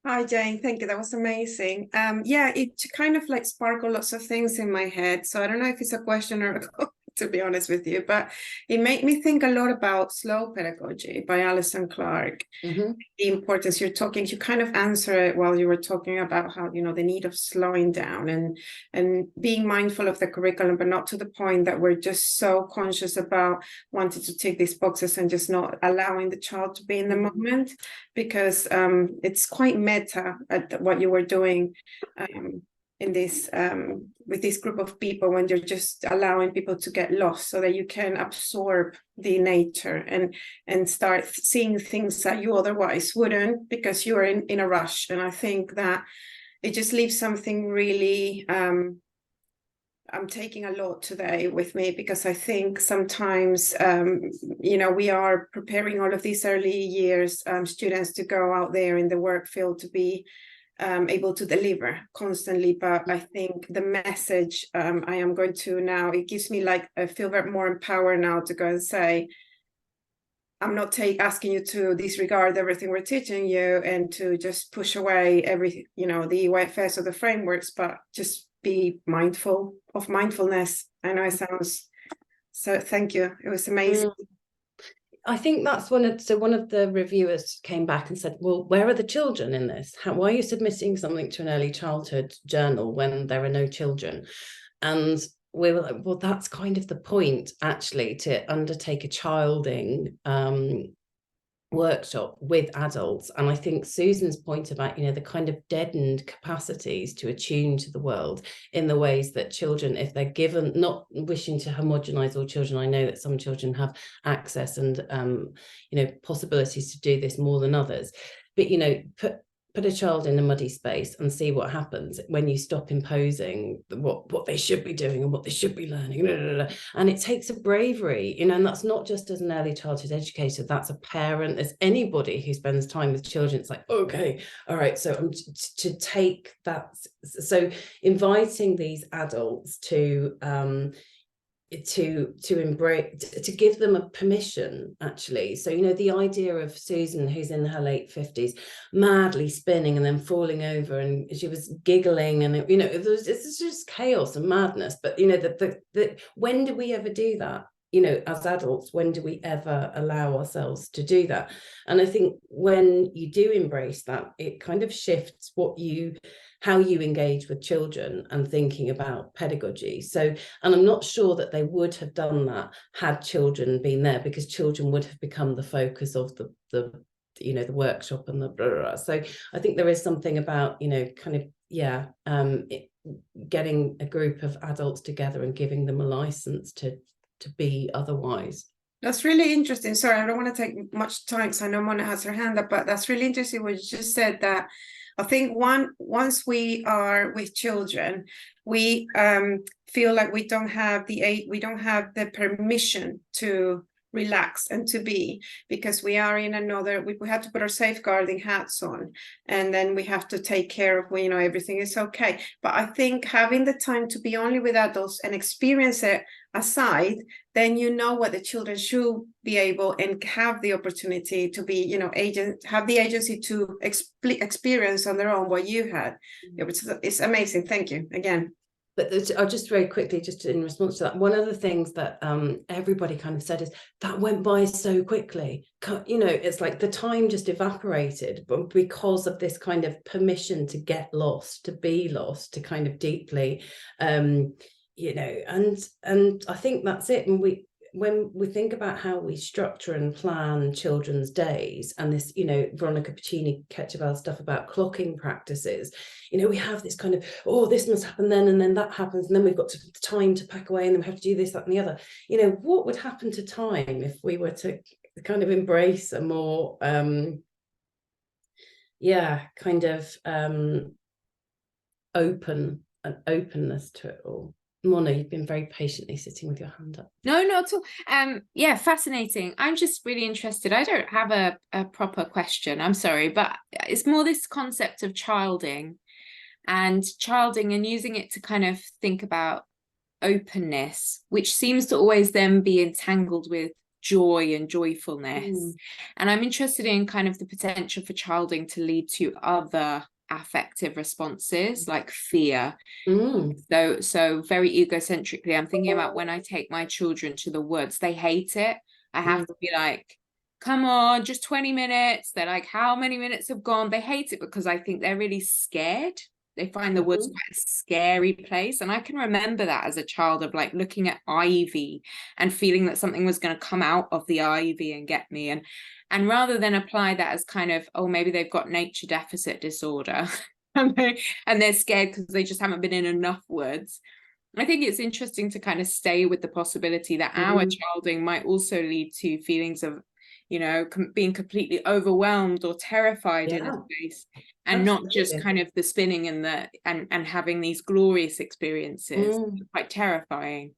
Hi, Jane. Thank you. That was amazing. It kind of like sparkled lots of things in my head. So I don't know if it's a question or a comment, to be honest with you, but it made me think a lot about Slow Pedagogy by Alison Clark. The importance you kind of answer it while you were talking about how, the need of slowing down and being mindful of the curriculum, but not to the point that we're just so conscious about wanting to tick these boxes and just not allowing the child to be in the moment, because it's quite meta at what you were doing in this with this group of people, when you're just allowing people to get lost so that you can absorb the nature and start seeing things that you otherwise wouldn't, because you're in a rush. And I think that it just leaves something really I'm taking a lot today with me, because I think sometimes we are preparing all of these early years students to go out there in the work field to be able to deliver constantly. But I think the message I am going to now, it gives me I feel very more empowered now to go and say, I'm not asking you to disregard everything we're teaching you and to just push away the EYFS or the frameworks, but just be mindful of mindfulness. I know it sounds so. Thank you. It was amazing. I think that's one of the reviewers came back and said, well, where are the children in this? Why are you submitting something to an early childhood journal when there are no children? And we were like, well, that's kind of the point, actually, to undertake a childing workshop with adults. And I think Susan's point about, the kind of deadened capacities to attune to the world in the ways that children, if they're given, not wishing to homogenize all children, I know that some children have access and possibilities to do this more than others, but put a child in a muddy space and see what happens when you stop imposing what they should be doing and what they should be learning. And it takes a bravery, and that's not just as an early childhood educator, that's a parent, as anybody who spends time with children. It's like, okay, all right, so to take that, so inviting these adults to to embrace, to give them a permission, actually. So, you know, the idea of Susan, who's in her late 50s, madly spinning and then falling over, and she was giggling, and you know, it's just chaos and madness. But you know, the when do we ever do that? You know, as adults, when do we ever allow ourselves to do that? And I think when you do embrace that, it kind of shifts how you engage with children and thinking about pedagogy. So, and I'm not sure that they would have done that had children been there, because children would have become the focus of the you know, the workshop and the blah, blah, blah. So I think there is something about, you know, kind of, getting a group of adults together and giving them a license to be otherwise. That's really interesting. Sorry, I don't want to take much time because I know Mona has her hand up, but that's really interesting what you just said, that I think once we are with children, we feel like we don't have the permission to relax and to be, because we are in another, we have to put our safeguarding hats on, and then we have to take care of, you know, everything is okay. But I think having the time to be only with adults and experience it aside, then you know what the children should be able and have the opportunity to be, you know, have the agency to experience on their own what you had. It's amazing. Thank you again. But I'll just very quickly, just in response to that, one of the things that everybody kind of said is that went by so quickly. You know, it's like the time just evaporated, but because of this kind of permission to get lost, to be lost, to kind of deeply, you know, and I think that's it. And when we think about how we structure and plan children's days, and this, you know, Veronica Puccini-Ketchabel stuff about clocking practices, you know, we have this kind of, oh, this must happen then, and then that happens, and then we've got time to pack away, and then we have to do this, that, and the other. You know, what would happen to time if we were to kind of embrace a more, kind of openness to it all? Mona, you've been very patiently sitting with your hand up. No, not at all. Yeah, fascinating. I'm just really interested. I don't have a proper question, I'm sorry, but it's more this concept of childing and using it to kind of think about openness, which seems to always then be entangled with joy and joyfulness. And I'm interested in kind of the potential for childing to lead to other affective responses like fear. So very egocentrically, I'm thinking about when I take my children to the woods, they hate it. I have to be like, come on, just 20 minutes. They're like, how many minutes have gone? They hate it because I think they're really scared. They find the woods quite a scary place. And I can remember that as a child, of like looking at ivy and feeling that something was going to come out of the ivy and get me. And rather than apply that as kind of, oh, maybe they've got nature deficit disorder and they're scared because they just haven't been in enough woods, I think it's interesting to kind of stay with the possibility that our childing might also lead to feelings of, you know, being completely overwhelmed or terrified in a space, and not just kind of the spinning and and having these glorious experiences. Quite terrifying.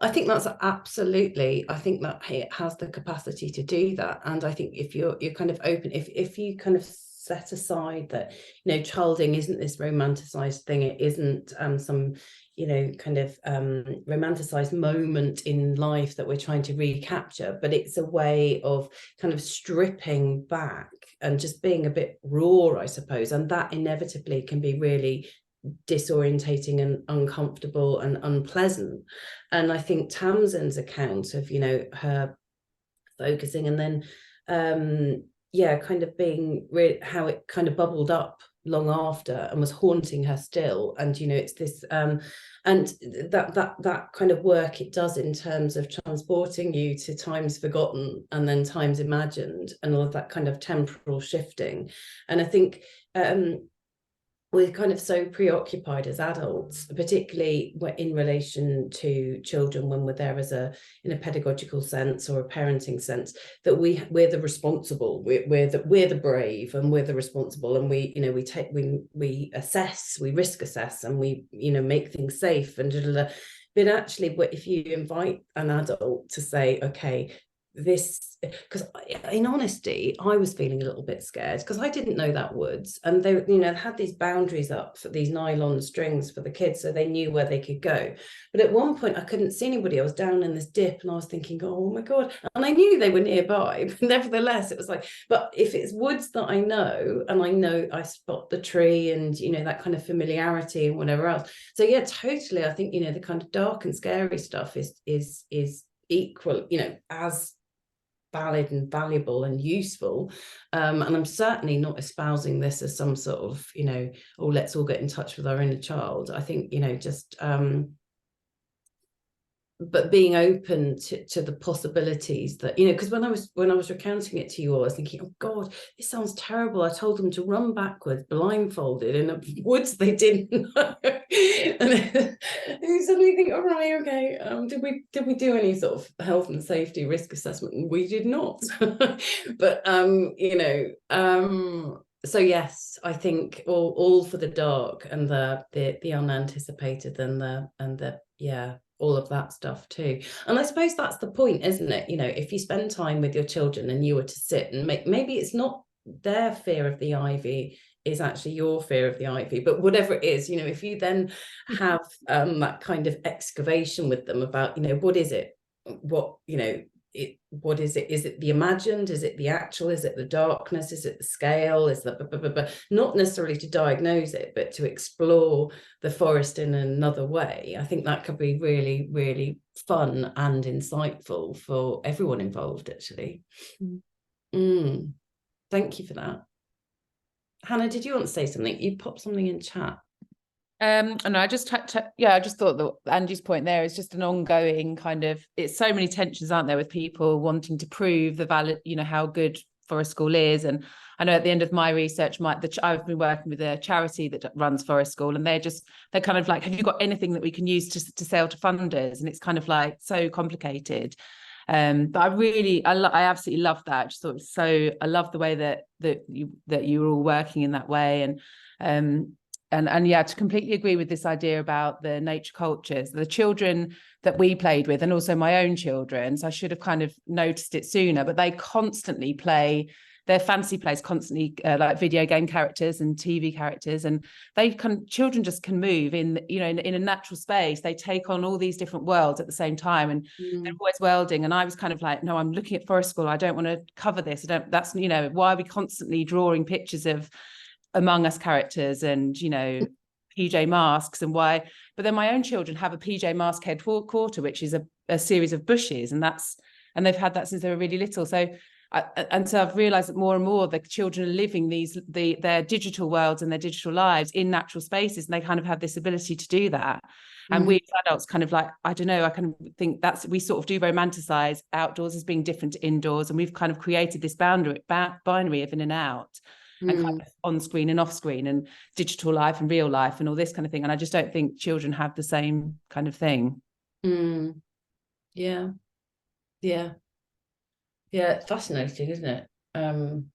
I think that's absolutely, I think that it has the capacity to do that. And I think if you're kind of open, if you kind of set aside that, you know, childing isn't this romanticized thing, it isn't some, you know, kind of romanticized moment in life that we're trying to recapture, but it's a way of kind of stripping back and just being a bit raw, I suppose. And that inevitably can be really disorientating and uncomfortable and unpleasant. And I think Tamsin's account of, you know, her focusing and then kind of being how it kind of bubbled up long after and was haunting her still. And, you know, it's this and that kind of work it does in terms of transporting you to times forgotten and then times imagined, and all of that kind of temporal shifting. And I think we're kind of so preoccupied as adults, particularly in relation to children, when we're there as in a pedagogical sense or a parenting sense, that we're the responsible, we're the brave, and we're the responsible, and we assess, we risk assess, and we, you know, make things safe and but actually, if you invite an adult to say, okay, this, because in honesty I was feeling a little bit scared because I didn't know that woods, and they, you know, had these boundaries up for these nylon strings for the kids so they knew where they could go. But at one point I couldn't see anybody. I was down in this dip and I was thinking, oh my god, and I knew they were nearby, but nevertheless it was like, but if it's woods that I know, and I know I spot the tree, and you know, that kind of familiarity and whatever else. So yeah, totally, I think, you know, the kind of dark and scary stuff is equal, you know, as valid and valuable and useful, and I'm certainly not espousing this as some sort of, you know, oh, let's all get in touch with our inner child. I think, you know, just but being open to the possibilities that, you know, because when I was recounting it to you all, I was thinking, oh god, this sounds terrible. I told them to run backwards blindfolded in a woods they didn't know. And you suddenly think, all right, okay, did we do any sort of health and safety risk assessment? We did not. But you know, so yes, I think all for the dark and the unanticipated and the yeah, all of that stuff too. And I suppose that's the point, isn't it? You know, if you spend time with your children and you were to sit and maybe it's not their fear of the ivy is actually your fear of the ivy, but whatever it is, you know, if you then have that kind of excavation with them about, you know, what is it, what, you know, what is it? Is it the imagined? Is it the actual? Is it the darkness? Is it the scale? Is that not necessarily to diagnose it, but to explore the forest in another way? I think that could be really, really fun and insightful for everyone involved, actually. Thank you for that. Hannah, did you want to say something? You popped something in chat. And I just I just thought that Angie's point there is just an ongoing kind of, it's so many tensions, aren't there, with people wanting to prove the valid, you know, how good Forest School is. And I know at the end of my research, I've been working with a charity that runs Forest School, and they're kind of like, have you got anything that we can use to sell to funders? And it's kind of like so complicated. But I absolutely love that. I just thought it was so, I love the way that you were all working in that way. And yeah, to completely agree with this idea about the nature cultures, the children that we played with, and also my own children. So I should have kind of noticed it sooner, but they constantly play, their fantasy plays constantly like video game characters and TV characters, and children just can move in, you know, in a natural space. They take on all these different worlds at the same time, and they're always welding. And I was kind of like, no, I'm looking at Forest School. I don't want to cover this. That's, you know, why are we constantly drawing pictures of Among Us characters and, you know, PJ Masks, and why? But then my own children have a PJ Mask headquarter, which is a series of bushes, and they've had that since they were really little. So I've realized that more and more the children are living their digital worlds and their digital lives in natural spaces, and they kind of have this ability to do that. And we as adults kind of like, I don't know, I kind of think we sort of do romanticize outdoors as being different to indoors, and we've kind of created this binary of in and out, and kind of on screen and off screen, and digital life and real life and all this kind of thing. And I just don't think children have the same kind of thing. Yeah. Fascinating, isn't it? And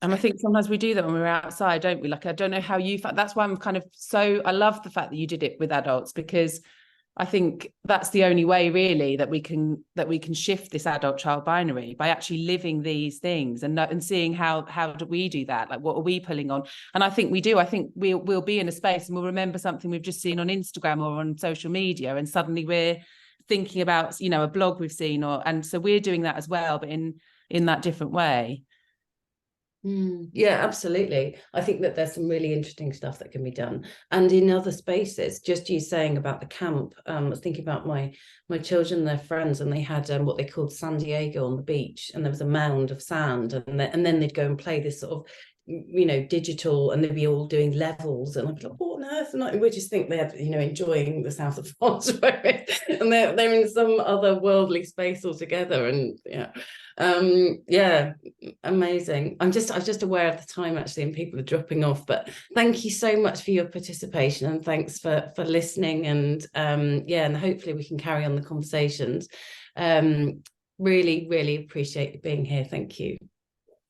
I think sometimes we do that when we're outside, don't we? Like, I don't know how you found, that's why I'm kind of I love the fact that you did it with adults, because I think that's the only way really that we can shift this adult-child binary, by actually living these things and seeing how do we do that? Like, what are we pulling on? And I think we do. I think we'll be in a space and we'll remember something we've just seen on Instagram or on social media, and suddenly we're thinking about, you know, a blog we've seen, and so we're doing that as well, but in that different way. Yeah, absolutely. I think that there's some really interesting stuff that can be done, and in other spaces. Just you saying about the camp, I was thinking about my children and their friends, and they had what they called San Diego on the beach, and there was a mound of sand, and then they'd go and play this sort of, you know, digital, and they'd be all doing levels, and I'd be like, what on earth? And we just think they're, you know, enjoying the south of France, and they're in some other worldly space altogether. And yeah, amazing. I was just aware of the time actually, and people are dropping off, but thank you so much for your participation, and thanks for listening, and and hopefully we can carry on the conversations. Really appreciate you being here. Thank you.